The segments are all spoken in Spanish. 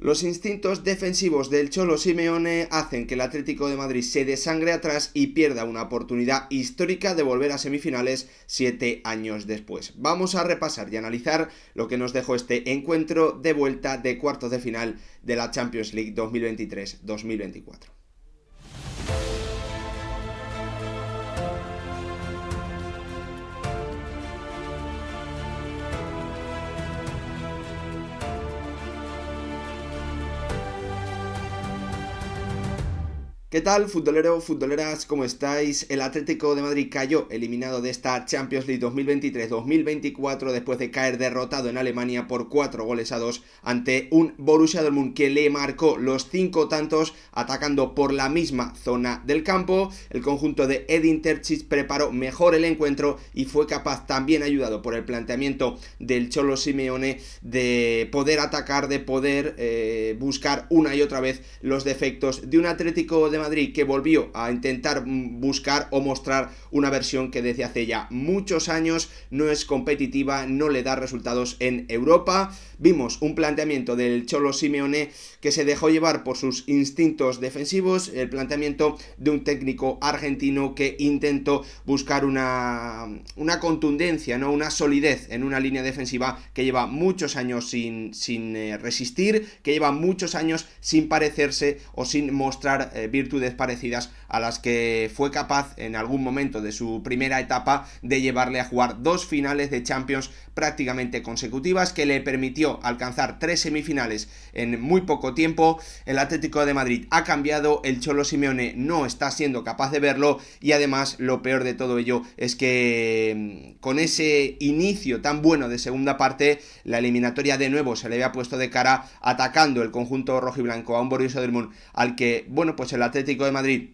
Los instintos defensivos del Cholo Simeone hacen que el Atlético de Madrid se desangre atrás y pierda una oportunidad histórica de volver a semifinales 7 años después. Vamos a repasar y analizar lo que nos dejó este encuentro de vuelta de cuartos de final de la Champions League 2023-2024. ¿Qué tal, futbolero, futboleras? ¿Cómo estáis? El Atlético de Madrid cayó eliminado de esta Champions League 2023-2024 después de caer derrotado en Alemania por 4-2 ante un Borussia Dortmund que le marcó los 5 tantos atacando por la misma zona del campo. El conjunto de Edin Terzic preparó mejor el encuentro y fue capaz, también ayudado por el planteamiento del Cholo Simeone, de poder atacar, de poder buscar una y otra vez los defectos de un Atlético de Madrid que volvió a intentar buscar o mostrar una versión que desde hace ya muchos años no es competitiva, no le da resultados en Europa. Vimos un planteamiento del Cholo Simeone que se dejó llevar por sus instintos defensivos, el planteamiento de un técnico argentino que intentó buscar una contundencia, ¿no? Una solidez en una línea defensiva que lleva muchos años sin resistir, que lleva muchos años sin parecerse o sin mostrar virtudes parecidas a las que fue capaz en algún momento de su primera etapa de llevarle a jugar 2 finales de Champions prácticamente consecutivas, que le permitió alcanzar 3 semifinales en muy poco tiempo. El Atlético de Madrid ha cambiado, el Cholo Simeone no está siendo capaz de verlo y además lo peor de todo ello es que con ese inicio tan bueno de segunda parte, la eliminatoria de nuevo se le había puesto de cara atacando el conjunto rojiblanco a un Borussia Dortmund al que, bueno, pues el Atlético de Madrid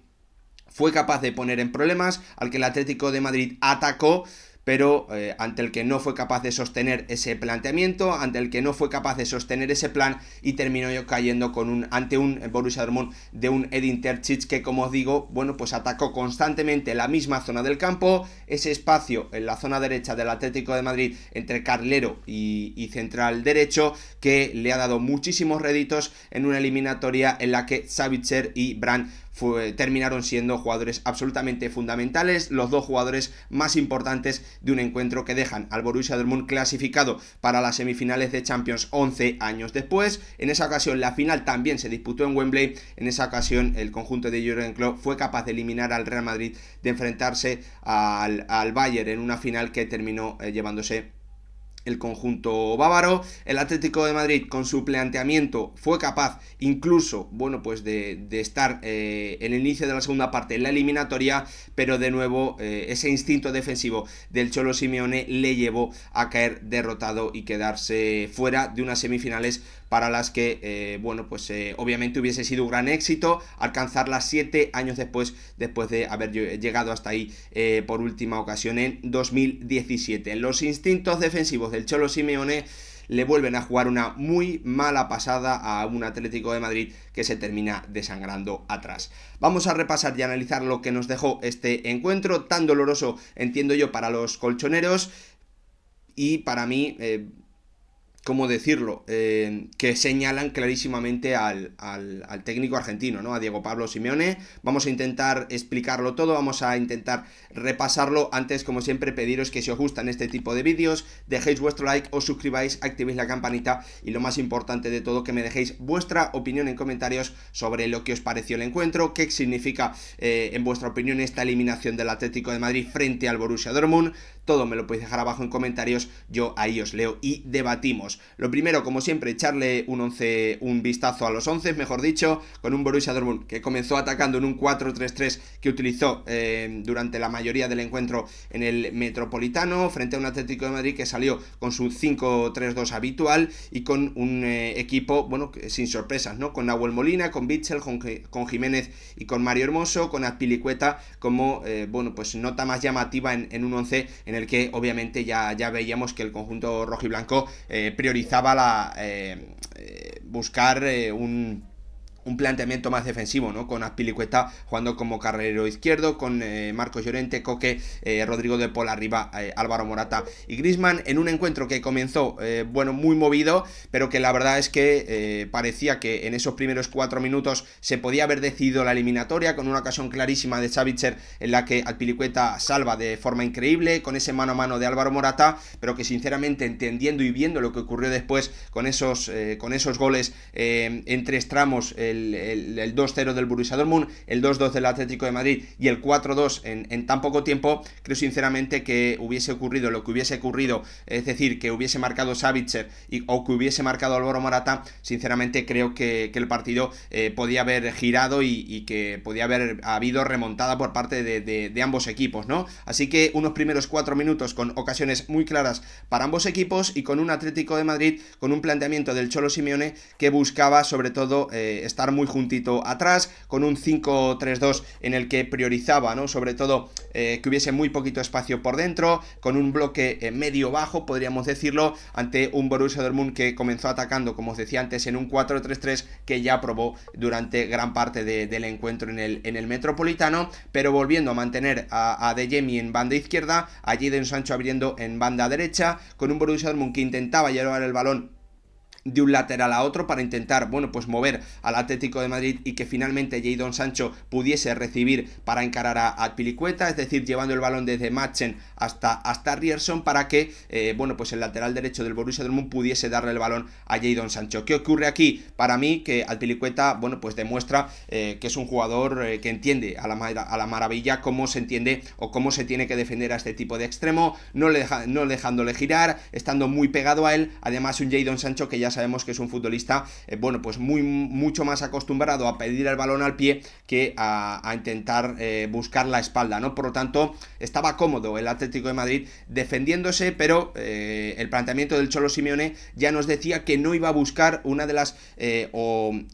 fue capaz de poner en problemas, al que el Atlético de Madrid atacó, pero ante el que no fue capaz de sostener ese planteamiento, ante el que no fue capaz de sostener ese plan y terminó cayendo ante un Borussia Dortmund de un Edin Terzic que, como os digo, bueno, pues atacó constantemente la misma zona del campo, ese espacio en la zona derecha del Atlético de Madrid entre carrilero y central derecho, que le ha dado muchísimos réditos en una eliminatoria en la que Sabitzer y Brandt terminaron siendo jugadores absolutamente fundamentales, los 2 jugadores más importantes de un encuentro que dejan al Borussia Dortmund clasificado para las semifinales de Champions 11 años después. En esa ocasión la final también se disputó en Wembley. En esa ocasión el conjunto de Jürgen Klopp fue capaz de eliminar al Real Madrid, de enfrentarse al Bayern en una final que terminó llevándose el conjunto bávaro. El Atlético de Madrid con su planteamiento fue capaz incluso, bueno, pues de estar en el inicio de la segunda parte en la eliminatoria, pero de nuevo ese instinto defensivo del Cholo Simeone le llevó a caer derrotado y quedarse fuera de unas semifinales para las que, bueno, pues obviamente hubiese sido un gran éxito alcanzarlas 7 años después de haber llegado hasta ahí por última ocasión en 2017. Los instintos defensivos del Cholo Simeone le vuelven a jugar una muy mala pasada a un Atlético de Madrid que se termina desangrando atrás. Vamos a repasar y analizar lo que nos dejó este encuentro tan doloroso, entiendo yo, para los colchoneros y para mí... ¿cómo decirlo? Que señalan clarísimamente al técnico argentino, ¿no? A Diego Pablo Simeone. Vamos a intentar explicarlo todo, vamos a intentar repasarlo. Antes, como siempre, pediros que si os gustan este tipo de vídeos, dejéis vuestro like, os suscribáis, activéis la campanita y lo más importante de todo, que me dejéis vuestra opinión en comentarios sobre lo que os pareció el encuentro, qué significa en vuestra opinión esta eliminación del Atlético de Madrid frente al Borussia Dortmund. Todo me lo podéis dejar abajo en comentarios, yo ahí os leo y debatimos. Lo primero, como siempre, echarle un vistazo a los 11, mejor dicho, con un Borussia Dortmund que comenzó atacando en un 4-3-3 que utilizó durante la mayoría del encuentro en el Metropolitano, frente a un Atlético de Madrid que salió con su 5-3-2 habitual y con un equipo, bueno, sin sorpresas, ¿no? Con Nahuel Molina, con Bitzel, con Jiménez y con Mario Hermoso, con Azpilicueta como, bueno, pues nota más llamativa en un 11 en el que obviamente ya veíamos que el conjunto rojiblanco priorizaba buscar un planteamiento más defensivo, ¿no? Con Azpilicueta jugando como carrilero izquierdo, con Marcos Llorente, Coque, Rodrigo de Paul arriba, Álvaro Morata y Griezmann, en un encuentro que comenzó, muy movido, pero que la verdad es que parecía que en esos primeros 4 minutos se podía haber decidido la eliminatoria, con una ocasión clarísima de Savitzer en la que Azpilicueta salva de forma increíble, con ese mano a mano de Álvaro Morata, pero que sinceramente, entendiendo y viendo lo que ocurrió después con esos goles en 3 tramos, el 2-0 del Borussia Dortmund, el 2-2 del Atlético de Madrid y el 4-2 en tan poco tiempo, creo sinceramente que hubiese ocurrido lo que hubiese ocurrido, es decir, que hubiese marcado Savitzer o que hubiese marcado Álvaro Morata, sinceramente creo que el partido podía haber girado y que podía haber habido remontada por parte de ambos equipos, ¿no? Así que unos primeros 4 minutos con ocasiones muy claras para ambos equipos y con un Atlético de Madrid con un planteamiento del Cholo Simeone que buscaba sobre todo estar muy juntito atrás, con un 5-3-2 en el que priorizaba, ¿no? Sobre todo que hubiese muy poquito espacio por dentro, con un bloque medio-bajo, podríamos decirlo, ante un Borussia Dortmund que comenzó atacando, como os decía antes, en un 4-3-3 que ya probó durante gran parte del encuentro en el Metropolitano, pero volviendo a mantener a De Jemi en banda izquierda, a Jadon Sancho abriendo en banda derecha, con un Borussia Dortmund que intentaba llevar el balón de un lateral a otro para intentar, mover al Atlético de Madrid y que finalmente Jadon Sancho pudiese recibir para encarar a Azpilicueta, es decir, llevando el balón desde Madsen hasta Ryerson para que, el lateral derecho del Borussia Dortmund pudiese darle el balón a Jadon Sancho. ¿Qué ocurre aquí? Para mí, que Azpilicueta, demuestra que es un jugador que entiende a la maravilla cómo se entiende o cómo se tiene que defender a este tipo de extremo, no dejándole girar, estando muy pegado a él, además un Jadon Sancho que ya sabemos que es un futbolista mucho más acostumbrado a pedir el balón al pie que a intentar buscar la espalda, ¿no? Por lo tanto, estaba cómodo el Atlético de Madrid defendiéndose, pero el planteamiento del Cholo Simeone ya nos decía que no iba a buscar una de las el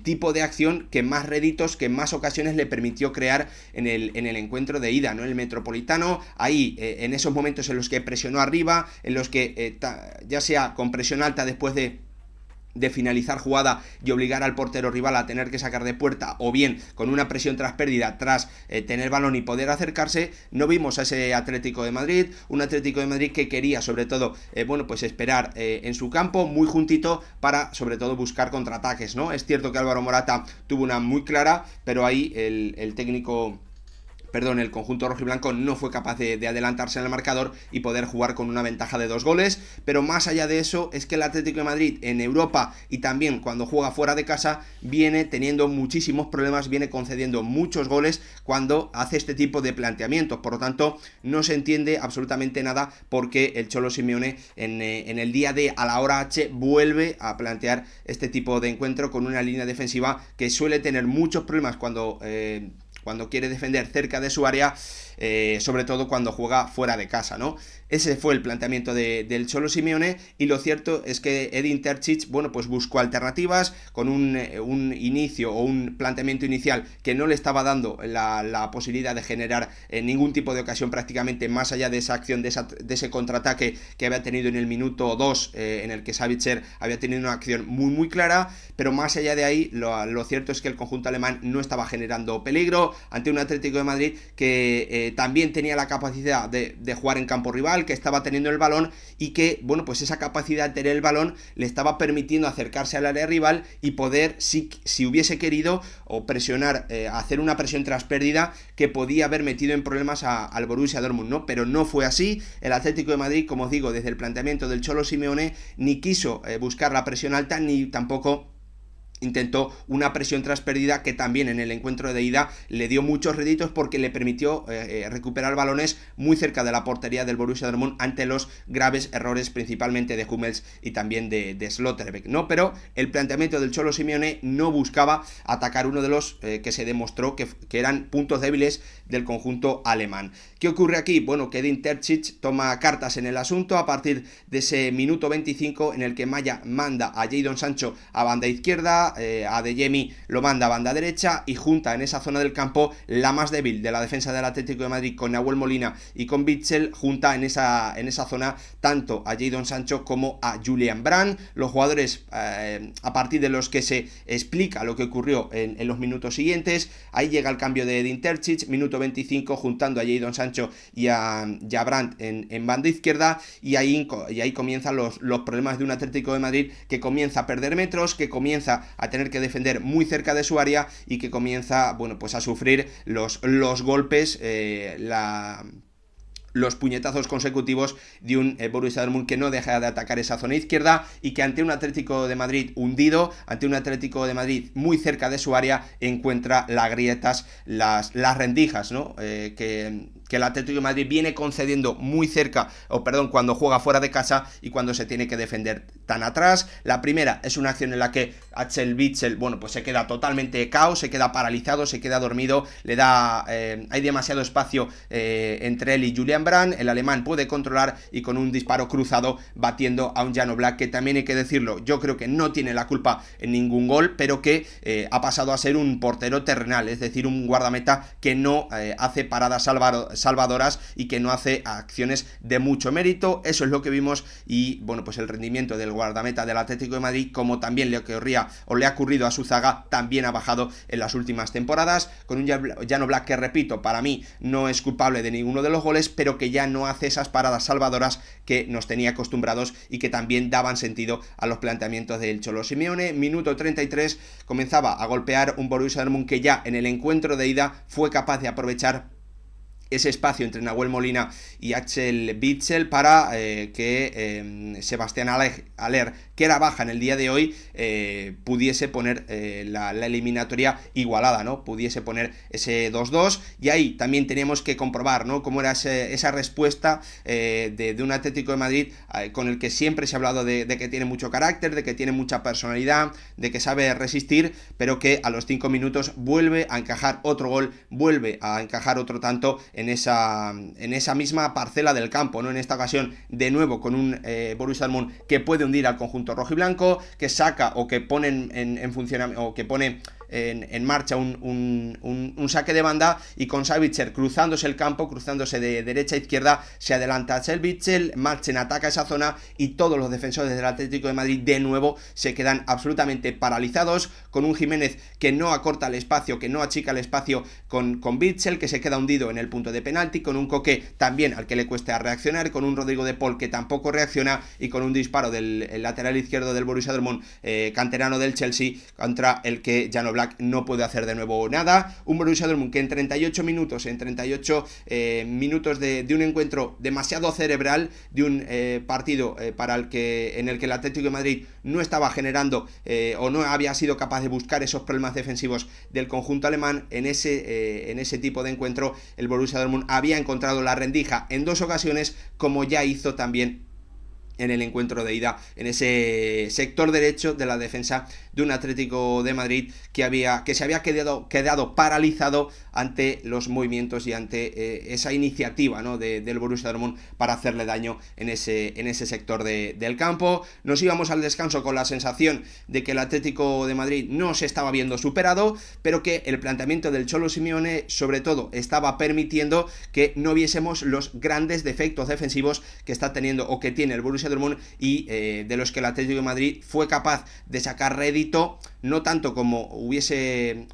tipo de acción que más réditos, que más ocasiones le permitió crear en el encuentro de ida, ¿no? El Metropolitano, ahí en esos momentos en los que presionó arriba, en los que ya sea con presión alta después de finalizar jugada y obligar al portero rival a tener que sacar de puerta, o bien con una presión tras pérdida, tras tener balón y poder acercarse, no vimos a ese Atlético de Madrid, un Atlético de Madrid que quería sobre todo, esperar en su campo, muy juntito, para sobre todo buscar contraataques, ¿no? Es cierto que Álvaro Morata tuvo una muy clara, pero ahí el conjunto rojiblanco no fue capaz de adelantarse en el marcador y poder jugar con una ventaja de 2 goles, pero más allá de eso es que el Atlético de Madrid en Europa y también cuando juega fuera de casa viene teniendo muchísimos problemas, viene concediendo muchos goles cuando hace este tipo de planteamientos, por lo tanto no se entiende absolutamente nada porque el Cholo Simeone en el día D a la hora H vuelve a plantear este tipo de encuentro con una línea defensiva que suele tener muchos problemas cuando quiere defender cerca de su área, sobre todo cuando juega fuera de casa, ¿no? Ese fue el planteamiento del Cholo Simeone, y lo cierto es que Edin Terzic, buscó alternativas con un inicio o un planteamiento inicial que no le estaba dando la posibilidad de generar ningún tipo de ocasión prácticamente, más allá de esa acción, de ese contraataque que había tenido en el minuto 2, en el que Savitzer había tenido una acción muy muy clara, pero más allá de ahí, lo cierto es que el conjunto alemán no estaba generando peligro ante un Atlético de Madrid que también tenía la capacidad de jugar en campo rival, que estaba teniendo el balón y que, esa capacidad de tener el balón le estaba permitiendo acercarse al área rival y poder, si hubiese querido, o presionar, hacer una presión tras pérdida que podía haber metido en problemas al Borussia Dortmund, ¿no? Pero no fue así. El Atlético de Madrid, como os digo, desde el planteamiento del Cholo Simeone, ni quiso buscar la presión alta, ni tampoco intentó una presión tras pérdida, que también en el encuentro de ida le dio muchos réditos porque le permitió recuperar balones muy cerca de la portería del Borussia Dortmund ante los graves errores principalmente de Hummels y también de Schlotterbeck, ¿no? Pero el planteamiento del Cholo Simeone no buscaba atacar uno de los que se demostró que eran puntos débiles del conjunto alemán. ¿Qué ocurre aquí? Que Edin Terzic toma cartas en el asunto a partir de ese minuto 25 en el que Maya manda a Jadon Sancho a banda izquierda, izquierda, Adeyemi lo manda a banda derecha y junta en esa zona del campo la más débil de la defensa del Atlético de Madrid con Nahuel Molina y con Witsel, junta en esa zona tanto a Jadon Sancho como a Julian Brandt, los jugadores a partir de los que se explica lo que ocurrió en los minutos siguientes. Ahí llega el cambio de Edin Terzic, minuto 25, juntando a Jadon Sancho y a Brandt en banda izquierda, y ahí comienzan los problemas de un Atlético de Madrid que comienza a perder metros, que comienza a tener que defender muy cerca de su área y que comienza, bueno, pues a sufrir los golpes, los puñetazos consecutivos de un Borussia Dortmund que no deja de atacar esa zona izquierda y que ante un Atlético de Madrid hundido, ante un Atlético de Madrid muy cerca de su área, encuentra las grietas, las rendijas, ¿no? Que el Atlético de Madrid viene concediendo muy cerca, cuando juega fuera de casa y cuando se tiene que defender tan atrás. La primera es una acción en la que Axel Witsel, bueno, pues se queda totalmente caos, se queda paralizado, se queda dormido, hay demasiado espacio entre él y Julian Brandt. El alemán puede controlar y con un disparo cruzado batiendo a un Jan Oblak, que también hay que decirlo, yo creo que no tiene la culpa en ningún gol, pero que ha pasado a ser un portero terrenal, es decir, un guardameta que no hace paradas salvadoras y que no hace acciones de mucho mérito. Eso es lo que vimos y, bueno, pues el rendimiento del guardameta del Atlético de Madrid, como también le ha ocurrido a su zaga, también ha bajado en las últimas temporadas, con un Jan Oblak que, repito, para mí no es culpable de ninguno de los goles, pero que ya no hace esas paradas salvadoras que nos tenía acostumbrados y que también daban sentido a los planteamientos del Cholo Simeone. Minuto 33, comenzaba a golpear un Borussia Dortmund que ya en el encuentro de ida fue capaz de aprovechar ese espacio entre Nahuel Molina y Axel Witsel para que Sebastián Haller, que era baja en el día de hoy, pudiese poner la eliminatoria igualada, ¿no? Pudiese poner ese 2-2, y ahí también teníamos que comprobar, ¿no?, cómo era esa respuesta de un Atlético de Madrid con el que siempre se ha hablado de que tiene mucho carácter, de que tiene mucha personalidad, de que sabe resistir, pero que a los 5 minutos vuelve a encajar otro gol, vuelve a encajar otro tanto en esa misma parcela del campo, ¿no? En esta ocasión, de nuevo, con un Borussia Dortmund que puede hundir al conjunto rojiblanco, que saca o que pone en funcionamiento, o que pone en marcha un saque de banda, y con Sabitzer cruzándose el campo, cruzándose de derecha a izquierda, se adelanta a Witsel, Marchen ataca esa zona y todos los defensores del Atlético de Madrid de nuevo se quedan absolutamente paralizados, con un Jiménez que no acorta el espacio, que no achica el espacio con Witsel, que se queda hundido en el punto de penalti, con un Coque también al que le cuesta reaccionar, con un Rodrigo de Paul que tampoco reacciona, y con un disparo del lateral izquierdo del Borussia Dortmund, canterano del Chelsea, contra el que Jan Oblak no puede hacer de nuevo nada. Un Borussia Dortmund que en 38 minutos de un encuentro demasiado cerebral, de un partido en el que el Atlético de Madrid no estaba generando o no había sido capaz de buscar esos problemas defensivos del conjunto alemán. En ese tipo de encuentro el Borussia Dortmund había encontrado la rendija en 2 ocasiones, como ya hizo también en el encuentro de ida, en ese sector derecho de la defensa de un Atlético de Madrid que se había quedado paralizado ante los movimientos y ante esa iniciativa, ¿no?, del Borussia Dortmund para hacerle daño en ese sector del campo. Nos íbamos al descanso con la sensación de que el Atlético de Madrid no se estaba viendo superado, pero que el planteamiento del Cholo Simeone sobre todo estaba permitiendo que no viésemos los grandes defectos defensivos que está teniendo o que tiene el Borussia Dortmund, y de los que el Atlético de Madrid fue capaz de sacar rédito, no tanto como hubiese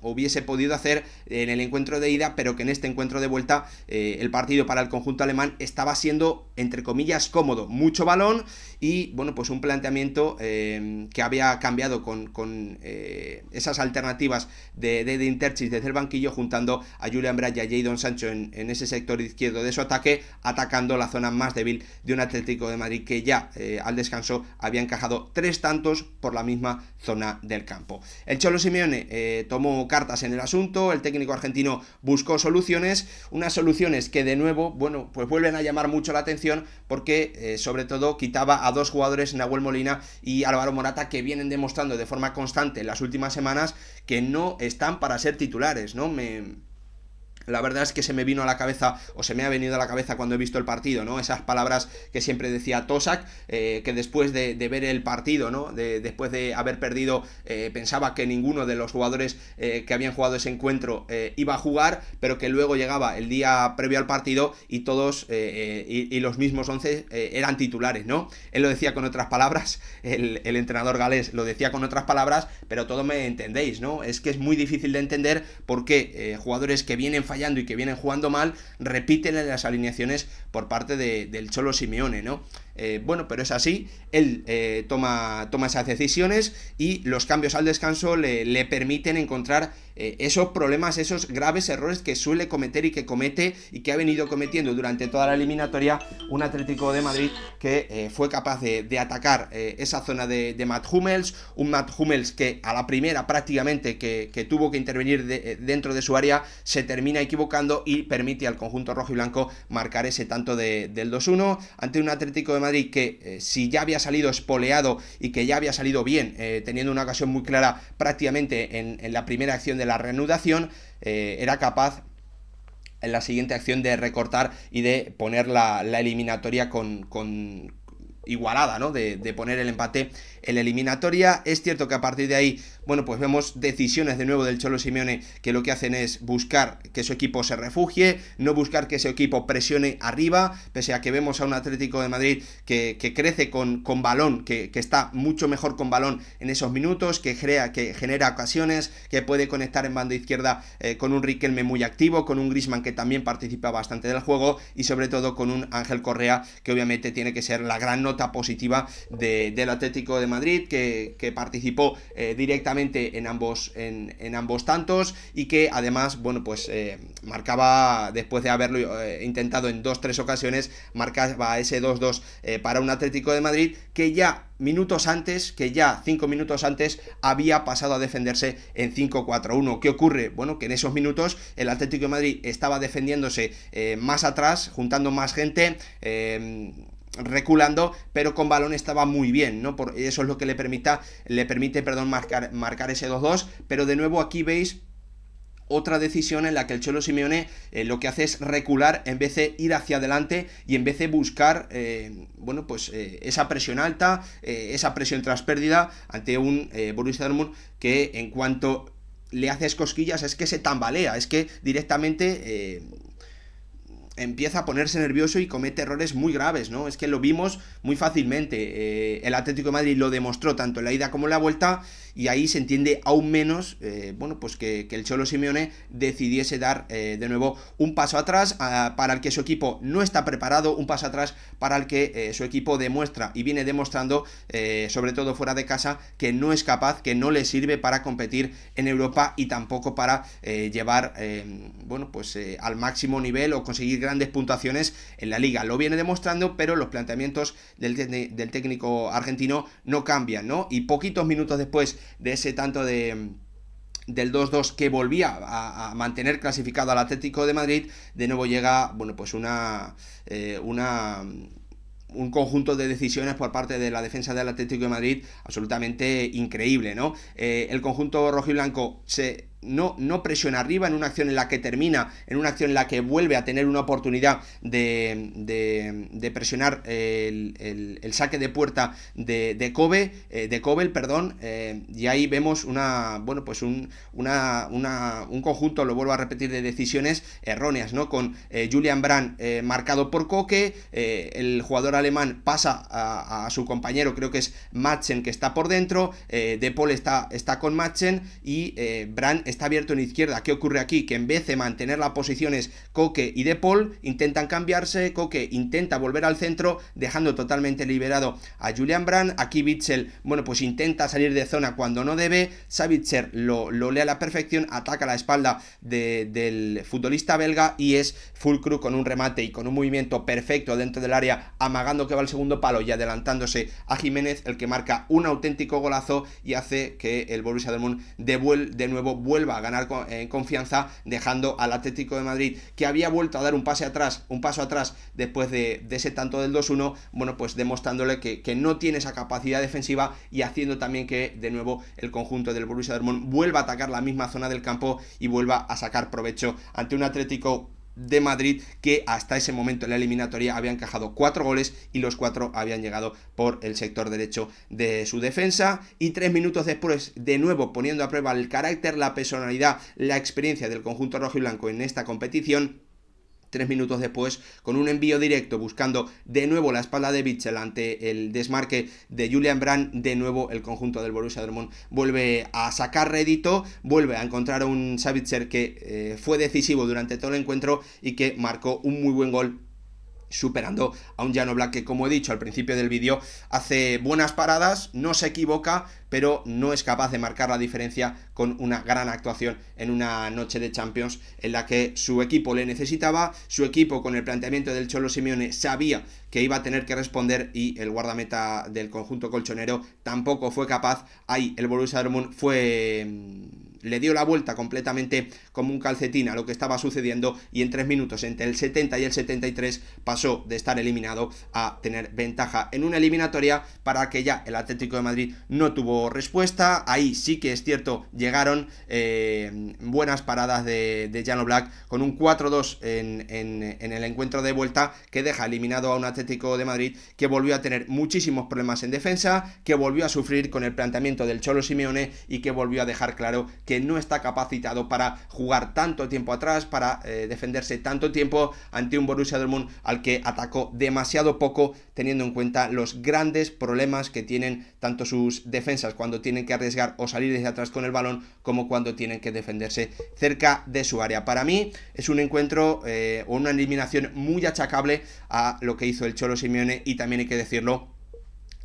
podido hacer en el encuentro de ida, pero que en este encuentro de vuelta el partido para el conjunto alemán estaba siendo, entre comillas, cómodo, mucho balón, y bueno, pues un planteamiento que había cambiado con esas alternativas de Edin Terzic desde el banquillo, juntando a Julian Brandt y a Jadon Sancho en ese sector izquierdo de su ataque, atacando la zona más débil de un Atlético de Madrid que ya al descanso había encajado 3 tantos por la misma zona del campo. El Cholo Simeone tomó cartas en el asunto, el técnico argentino buscó soluciones, unas soluciones que de nuevo, bueno, pues vuelven a llamar mucho la atención, porque sobre todo quitaba a 2 jugadores, Nahuel Molina y Álvaro Morata, que vienen demostrando de forma constante en las últimas semanas que no están para ser titulares, ¿no? La verdad es que se me vino a la cabeza, o se me ha venido a la cabeza cuando he visto el partido, ¿no? Esas palabras que siempre decía Tosak, que después de ver el partido, ¿no? Después de haber perdido, pensaba que ninguno de los jugadores que habían jugado ese encuentro iba a jugar, pero que luego llegaba el día previo al partido y todos, y los mismos 11 eran titulares, ¿no? Él lo decía con otras palabras, el entrenador galés lo decía con otras palabras, pero todo me entendéis, ¿no? Es que es muy difícil de entender por qué jugadores que vienen fallando y que vienen jugando mal, repiten en las alineaciones por parte del Cholo Simeone, ¿no? Bueno, pero es así, él toma esas decisiones y los cambios al descanso le permiten encontrar esos problemas, esos graves errores que suele cometer y que comete y que ha venido cometiendo durante toda la eliminatoria un Atlético de Madrid que fue capaz de atacar esa zona de Mats Hummels, un Mats Hummels que a la primera prácticamente que tuvo que intervenir dentro de su área se termina equivocando y permite al conjunto rojo y blanco marcar ese tanto del 2-1 ante un Atlético de Madrid que si ya había salido espoleado y que ya había salido bien, teniendo una ocasión muy clara prácticamente en la primera acción de la reanudación, era capaz en la siguiente acción de recortar y de poner la eliminatoria con igualada, ¿no? De poner el empate en la eliminatoria. Es cierto que a partir de ahí, bueno, pues vemos decisiones de nuevo del Cholo Simeone que lo que hacen es buscar que su equipo se refugie, no buscar que ese equipo presione arriba, pese a que vemos a un Atlético de Madrid que crece con balón, que está mucho mejor con balón en esos minutos, que genera ocasiones, que puede conectar en banda izquierda con un Riquelme muy activo, con un Griezmann que también participa bastante del juego y sobre todo con un Ángel Correa que obviamente tiene que ser la gran nota positiva del Atlético de Madrid, que participó directamente en ambos tantos y que además, bueno, pues marcaba, después de haberlo intentado en 2-3 ocasiones, marcaba ese 2-2 para un Atlético de Madrid que ya 5 minutos antes había pasado a defenderse en 5-4-1. ¿Qué ocurre? Bueno, que en esos minutos el Atlético de Madrid estaba defendiéndose más atrás, juntando más gente, reculando, pero con balón estaba muy bien, ¿no? Eso es lo que le permite marcar ese 2-2, pero de nuevo aquí veis otra decisión en la que el Cholo Simeone lo que hace es recular en vez de ir hacia adelante y en vez de buscar bueno, pues esa presión alta, esa presión tras pérdida ante un Borussia Dortmund que en cuanto le haces cosquillas es que se tambalea, es que directamente empieza a ponerse nervioso y comete errores muy graves, ¿no? Es que lo vimos muy fácilmente. El Atlético de Madrid lo demostró tanto en la ida como en la vuelta y ahí se entiende aún menos, bueno, pues que el Cholo Simeone decidiese dar de nuevo un paso atrás para el que su equipo no está preparado, un paso atrás para el que su equipo demuestra y viene demostrando, sobre todo fuera de casa, que no es capaz, que no le sirve para competir en Europa y tampoco para llevar, bueno, pues al máximo nivel o conseguir grandes puntuaciones en la liga. Lo viene demostrando, pero los planteamientos del técnico argentino no cambian, ¿no? Y poquitos minutos después de ese tanto del 2-2 que volvía a mantener clasificado al Atlético de Madrid, de nuevo llega, bueno, pues un conjunto de decisiones por parte de la defensa del Atlético de Madrid absolutamente increíble, ¿no? El conjunto rojiblanco no presiona arriba en una acción en la que termina, en una acción en la que vuelve a tener una oportunidad de presionar el saque de puerta de Kobel, perdón, y ahí vemos un conjunto, lo vuelvo a repetir, de decisiones erróneas, ¿no? Con Julian Brandt marcado por Koke, el jugador alemán pasa a su compañero, creo que es Madsen, que está por dentro, De Paul está con Madsen y Brandt está abierto en izquierda. ¿Qué ocurre aquí? Que en vez de mantener las posiciones Koke y De Paul, intentan cambiarse. Koke intenta volver al centro, dejando totalmente liberado a Julian Brandt. Aquí Witsel, bueno, pues intenta salir de zona cuando no debe. Sabitzer lo lee a la perfección, ataca la espalda del futbolista belga y es Füllkrug con un remate y con un movimiento perfecto dentro del área, amagando que va al segundo palo y adelantándose a Jiménez, el que marca un auténtico golazo y hace que el Borussia Dortmund de nuevo vuelva vuelva a ganar en confianza, dejando al Atlético de Madrid, que había vuelto a dar un paso atrás después de ese tanto del 2-1, bueno, pues demostrándole que no tiene esa capacidad defensiva y haciendo también que de nuevo el conjunto del Borussia Dortmund vuelva a atacar la misma zona del campo y vuelva a sacar provecho ante un Atlético de Madrid que hasta ese momento en la eliminatoria había encajado 4 goles y los 4 habían llegado por el sector derecho de su defensa, y 3 minutos después, de nuevo poniendo a prueba el carácter, la personalidad, la experiencia del conjunto rojiblanco en esta competición. 3 minutos después, con un envío directo buscando de nuevo la espalda de Witsel ante el desmarque de Julian Brandt, de nuevo el conjunto del Borussia Dortmund vuelve a sacar rédito, vuelve a encontrar a un Sabitzer que fue decisivo durante todo el encuentro y que marcó un muy buen gol, superando a un Jan Oblak que, como he dicho al principio del vídeo, hace buenas paradas, no se equivoca, pero no es capaz de marcar la diferencia con una gran actuación en una noche de Champions en la que su equipo le necesitaba, su equipo con el planteamiento del Cholo Simeone sabía que iba a tener que responder y el guardameta del conjunto colchonero tampoco fue capaz. Ahí el Borussia Dortmund le dio la vuelta completamente como un calcetín a lo que estaba sucediendo y en 3 minutos, entre el 70 y el 73, pasó de estar eliminado a tener ventaja en una eliminatoria para que ya el Atlético de Madrid no tuvo respuesta. Ahí sí que es cierto, llegaron buenas paradas de Jan Oblak con un 4-2 en el encuentro de vuelta que deja eliminado a un Atlético de Madrid que volvió a tener muchísimos problemas en defensa, que volvió a sufrir con el planteamiento del Cholo Simeone y que volvió a dejar claro que no está capacitado para jugar tanto tiempo atrás, para defenderse tanto tiempo ante un Borussia Dortmund al que atacó demasiado poco, teniendo en cuenta los grandes problemas que tienen tanto sus defensas cuando tienen que arriesgar o salir desde atrás con el balón, como cuando tienen que defenderse cerca de su área. Para mí es un encuentro o una eliminación muy achacable a lo que hizo el Cholo Simeone, y también hay que decirlo,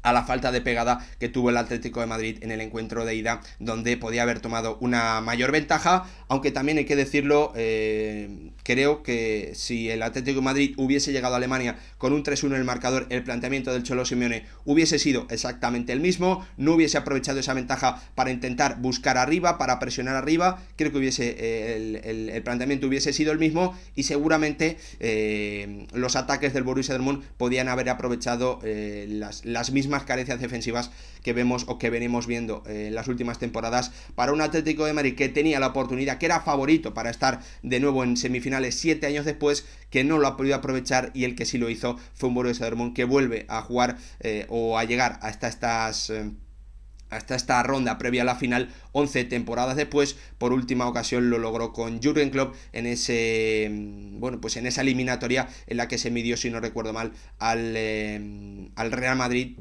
a la falta de pegada que tuvo el Atlético de Madrid en el encuentro de ida, donde podía haber tomado una mayor ventaja, aunque también hay que decirlo, creo que si el Atlético de Madrid hubiese llegado a Alemania con un 3-1 en el marcador, el planteamiento del Cholo Simeone hubiese sido exactamente el mismo, no hubiese aprovechado esa ventaja para intentar buscar arriba, para presionar arriba. Creo que el planteamiento hubiese sido el mismo y seguramente los ataques del Borussia Dortmund podían haber aprovechado las mismas carencias defensivas que vemos o que venimos viendo en las últimas temporadas para un Atlético de Madrid que tenía la oportunidad, que era favorito para estar de nuevo en semifinales 7 años después, que no lo ha podido aprovechar, y el que sí lo hizo fue un Borussia Dortmund que vuelve a jugar o a llegar hasta esta ronda previa a la final 11 temporadas después. Por última ocasión lo logró con Jürgen Klopp en en esa eliminatoria en la que se midió, si no recuerdo mal, al Real Madrid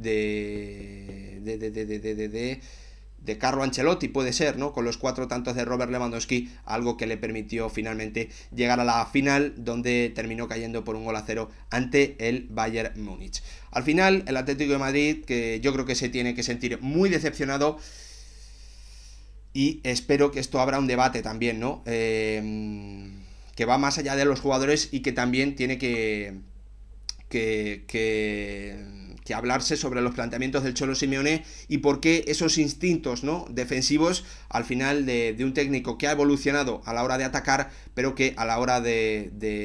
de Carlo Ancelotti, puede ser, ¿no? Con los 4 tantos de Robert Lewandowski, algo que le permitió finalmente llegar a la final, donde terminó cayendo por 1-0 ante el Bayern Múnich. Al final, el Atlético de Madrid, que yo creo que se tiene que sentir muy decepcionado, y espero que esto abra un debate también, ¿no? Que va más allá de los jugadores y que también tiene que hablarse sobre los planteamientos del Cholo Simeone y por qué esos instintos, ¿no?, defensivos al final de un técnico que ha evolucionado a la hora de atacar, pero que a la hora de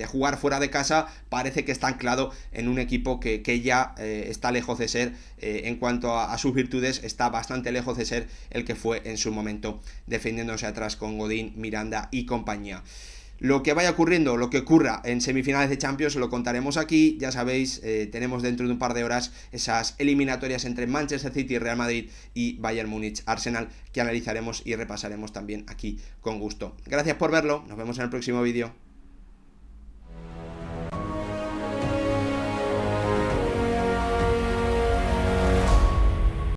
jugar fuera de casa parece que está anclado en un equipo que ya está lejos de ser, en cuanto a sus virtudes, está bastante lejos de ser el que fue en su momento, defendiéndose atrás con Godín, Miranda y compañía. Lo que vaya ocurriendo, lo que ocurra en semifinales de Champions, lo contaremos aquí. Ya sabéis, tenemos dentro de un par de horas esas eliminatorias entre Manchester City, Real Madrid y Bayern Múnich, Arsenal, que analizaremos y repasaremos también aquí con gusto. Gracias por verlo, nos vemos en el próximo vídeo.